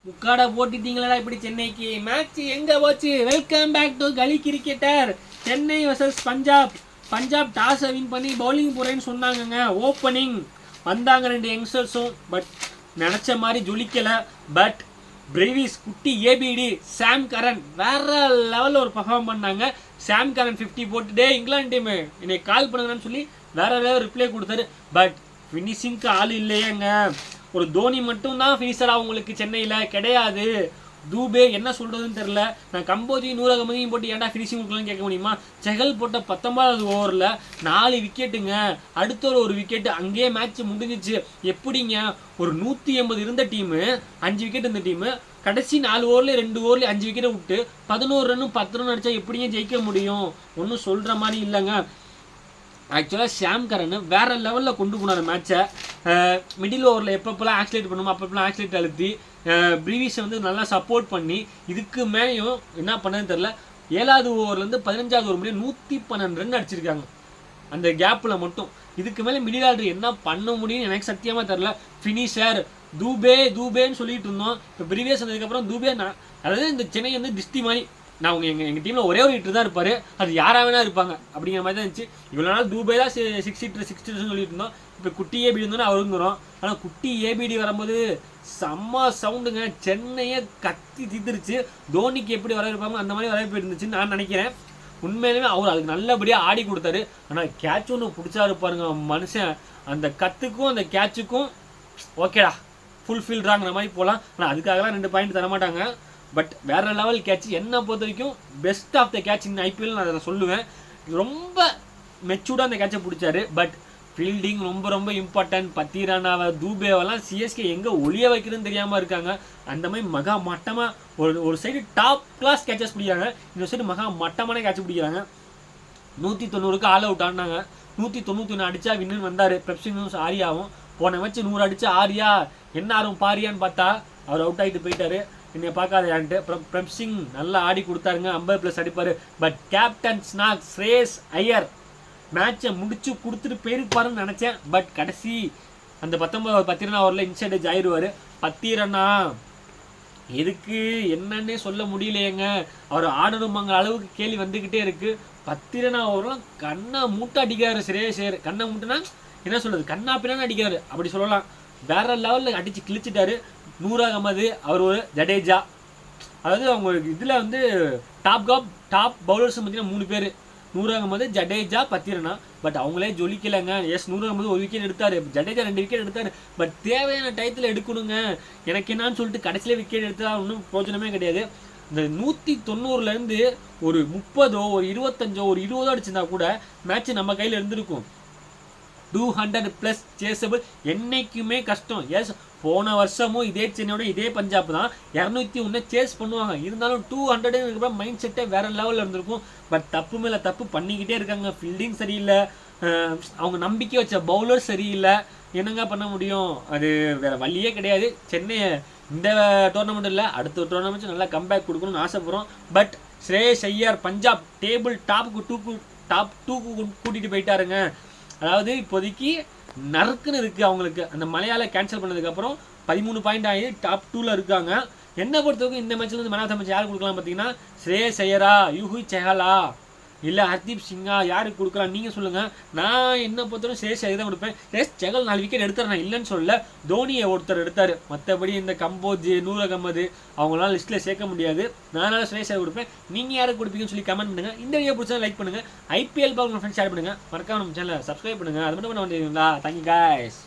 முக்காடா போட்டுட்டீங்களா இப்படி சென்னைக்கு மேட்ச் எங்க போச்சு? Welcome back to gully cricketer. Chennai versus Punjab. Punjab டாஸை வின் பண்ணி பவுலிங் போறேன்னு சொன்னாங்கங்க. ஓப்பனிங் வந்தாங்க 2 யங்ஸ்டர்ஸும். பட் நினச்ச மாதிரி ஜொலிக்கலை. பட் பிரெவிஸ், குட்டி ஏபிடி, சாம் கரன் வேற லெவலில் ஒரு பர்ஃபார்ம் பண்ணாங்க. சாம் கரன் 50 போட்டுட்டே இங்கிலாந்து டீமு என்னை கால் பண்ணுங்கன்னு சொல்லி வேற லெவல் ரிப்ளை கொடுத்தாரு. பட் ஃபினிஷிங்க்கு ஆள் இல்லையேங்க. ஒரு தோனி மட்டும்தான் ஃபினிஷராக உங்களுக்கு சென்னையில் கிடையாது. தூபே என்ன சொல்கிறதுன்னு தெரில. நான் கம்போஜி 100 அகமதியும் போட்டு ஏன்டா ஃபினிஷிங் கொடுக்கலாம்னு கேட்க முடியுமா? செகல் போட்ட 19வது ஓவரில் 4 விக்கெட்டுங்க. அடுத்த ஒரு விக்கெட்டு, அங்கேயே மேட்ச் முடிஞ்சிச்சு. எப்படிங்க ஒரு 180 இருந்த டீமு, 5 விக்கெட் இருந்த டீமு கடைசி 4 ஓவரில் 2 ஓவரில் 5 விக்கெட்டை விட்டு 11 ரன்னு 10 ரன் அடித்தா எப்படிங்க ஜெயிக்க முடியும்? ஒன்றும் சொல்கிற மாதிரி இல்லைங்க. ஆக்சுவலாக ஷாம் கரன் வேறு லெவலில் கொண்டு போனார் மேட்சை. மிடில் ஓவரில் எப்பப்பெல்லாம் ஆக்சிலேட் பண்ணுமோ அப்பப்பெல்லாம் ஆக்சிலேட் அழுத்தி ப்ரீவிஸை வந்து நல்லா சப்போர்ட் பண்ணி இதுக்கு மேலேயும் என்ன பண்ணதுன்னு தெரில. 7வது ஓவர்லேருந்து 15வது ஓவர் முடியும் 112 ரன் அடிச்சிருக்காங்க அந்த கேப்பில் மட்டும். இதுக்கு மேலே மிடில் ஆர்டர் என்ன பண்ண முடியும்னு எனக்கு சத்தியமாக தெரில. ஃபினிஷர் தூபேன்னு சொல்லிட்டு இருந்தோம். இப்போ ப்ரீவியஸ் வந்ததுக்கப்புறம் தூபே அதாவது இந்த சென்னை வந்து டிஸ்டி மாதிரி நான் எங்கள் டீமில் ஒரே ஒரு ஹிட்டர் தான் இருப்பார், அது யாராக வேணா இருப்பாங்க அப்படிங்கிற மாதிரி தான் இருந்துச்சு. இவ்வளோ நாள் தூபே தான் 6 ஹிட்டர்ஸ்னு சொல்லிட்டு இருந்தோம். இப்போ குட்டி ஏபிடி இருந்தோன்னா அவருங்கிறோம். ஆனால் குட்டி ஏபிடி வரும்போது செம்ம சவுண்டுங்க. சென்னையை கத்தி தீர்த்துருச்சு. தோனிக்கு எப்படி வரவேற்பாங்க அந்த மாதிரி வரவேற்பு இருந்துச்சுன்னு நான் நினைக்கிறேன். உண்மையிலுமே அவர் அதுக்கு நல்லபடியாக ஆடி கொடுத்தாரு. ஆனால் கேட்ச் ஒன்று பிடிச்சா இருப்பாருங்க மனுஷன். அந்த கத்துக்கும் அந்த கேட்சுக்கும் ஓகேடா ஃபுல்ஃபில்றாங்கிற மாதிரி போகலாம். ஆனால் அதுக்காகலாம் 2 பாயிண்ட் தரமாட்டாங்க. பட் வேறு லெவல் கேட்ச். என்னை பொறுத்த வரைக்கும் பெஸ்ட் ஆஃப் த கேட்ச் இந்த ஐபிஎல் நான் அதை சொல்லுவேன். ரொம்ப மெச்சூர்டாக அந்த கேட்சை பிடிச்சாரு. பட் ஃபீல்டிங் ரொம்ப இம்பார்ட்டன்ட். பத்திரானாவை தூபேவெல்லாம் சிஎஸ்கே எங்கே ஒளிய வைக்கிறதுன்னு தெரியாமல் இருக்காங்க. அந்த மாதிரி மகா மட்டமாக ஒரு சைடு டாப் கிளாஸ் கேட்சஸ் பிடிக்கிறாங்க, இந்த சைடு மகா மட்டமான கேட்ச் பிடிக்கிறாங்க. 190க்கு ஆல் அவுட் ஆனாங்க. 191 அடித்தா வின்னு வந்தார் பெப்சினும் ஆரியாவும். போன மேட்ச் 100 அடித்தா ஆரியா என்ன ஆரும் பாரியான்னு பார்த்தா அவர் அவுட் ஆகிட்டு போயிட்டாரு. என்னை பார்க்காதான்ட்டு பிரப்சிங் நல்லா ஆடி கொடுத்தாருங்க. 50+ அடிப்பார். பட் கேப்டன் ஸ்நாக் ஸ்ரேயஸ் ஐயர் மேட்சை முடிச்சு கொடுத்துட்டு போயிருப்பாருன்னு நினச்சேன். பட் கடைசி அந்த 19 ஓவரில் இன்சைடேஜ் ஆயிடுவார். 10 ரன்னா எதுக்கு என்னன்னே சொல்ல முடியலையேங்க. அவர் ஆடணுமாங்கிற அளவுக்கு கேள்வி வந்துக்கிட்டே இருக்குது. 10 ரன்னா ஓவரெலாம் கண்ணா மூட்டை அடிக்கிறாரு ஸ்ரேயஸ் ஐயர். கண்ணை மூட்டைனா என்ன சொல்கிறது, கண்ணா பின்னான்னு அடிக்கிறாரு அப்படி சொல்லலாம். வேற லெவலில் அடித்து கிழிச்சிட்டாரு. 100 அகமது, அவர் ஒரு ஜடேஜா. அதாவது அவங்க இதில் வந்து டாப் பவுலர்ஸ் பார்த்தீங்கன்னா 3 பேர். 100 அகமது, ஜடேஜா, 10 ரன்னா. பட் அவங்களே ஜொலிக்கலைங்க. 100 அகமது 1 விக்கெட் எடுத்தார், ஜடேஜா 2 விக்கெட் எடுத்தார். பட் தேவையான டயத்தில் எடுக்கணுங்க. எனக்கு என்னான்னு சொல்லிட்டு கடைசியில் விக்கெட் எடுத்தா ஒன்றும் பிரோஜனமே கிடையாது. இந்த 190லேருந்து ஒரு 30ஓ ஒரு 25ஓ ஒரு 20ஓ அடிச்சிருந்தா கூட மேட்ச் நம்ம கையில் இருந்திருக்கும். 200+ சேஸபிள் என்னைக்குமே கஷ்டம். எஸ், போன வருஷமும் இதே சென்னையோட இதே பஞ்சாப் தான் 201 சேஸ் பண்ணுவாங்க. இருந்தாலும் 200 மைண்ட் செட்டே வேற லெவலில் இருந்திருக்கும். பட் தப்பு மேலே தப்பு பண்ணிக்கிட்டே இருக்காங்க. ஃபீல்டிங் சரியில்லை, அவங்க நம்பிக்கை வச்ச பவுலர் சரியில்லை. என்னங்க பண்ண முடியும்? அது வேற வழியே கிடையாது. சென்னை இந்த டோர்னமெண்ட் இல்லை, அடுத்த டோர்னமெண்ட் நல்லா கம்பேக் கொடுக்கணும்னு ஆசைப்படுறோம். But Shreyas Iyer Punjab table top 2க்கு கூட்டிகிட்டு போயிட்டாருங்க. அதாவது இப்போதைக்கு நறுக்குன்னு இருக்குது அவங்களுக்கு. அந்த மலையாள கேன்சல் பண்ணதுக்கப்புறம் 13 பாயிண்ட் ஆகி டாப் 2ல் இருக்காங்க. என்னை பொறுத்தவரைக்கும் இந்த மேட்ச்சில் வந்து மேன் ஆஃப் த மேட்ச் யாருக்கு கொடுக்கலாம் பார்த்தீங்கன்னா, ஸ்ரேயஸ் ஐயரா, யூஹி செஹலா, இல்லை ஹர்தீப் சிங்கா, யாருக்கு கொடுக்கலாம் நீங்கள் சொல்லுங்கள். நான் என்ன பொறுத்தவரைக்கும் ஸ்ரேயஸ் ஐயர் தான் கொடுப்பேன். ஸ்ரேயஸ் செகல் 4 விக்கெட் எடுத்தார், நான் இல்லைன்னு சொல்லல. தோனியை ஒருத்தர் எடுத்தார். மற்றபடி இந்த கம்போஜ் 100 அகமது அவங்களால லிஸ்ட்டில் சேர்க்க முடியாது. நானால ஸ்ரேயஸ் ஐயர் கொடுப்பேன். நீங்கள் யாருக்கு கொடுப்பீங்கன்னு சொல்லி கமெண்ட் பண்ணுங்கள். இந்த வீடியோ பிடிச்சா லைக் பண்ணுங்கள். ஐபிஎல் பார்க்க உங்கள் ஃப்ரெண்ட்ஸ் ஷேர் பண்ணுங்கள். மறக்காம நம்ம சேனலை சப்ஸ்கிரைப் பண்ணுங்கள். அது மட்டும் பண்ண வேண்டியதுங்களா? Thank you guys.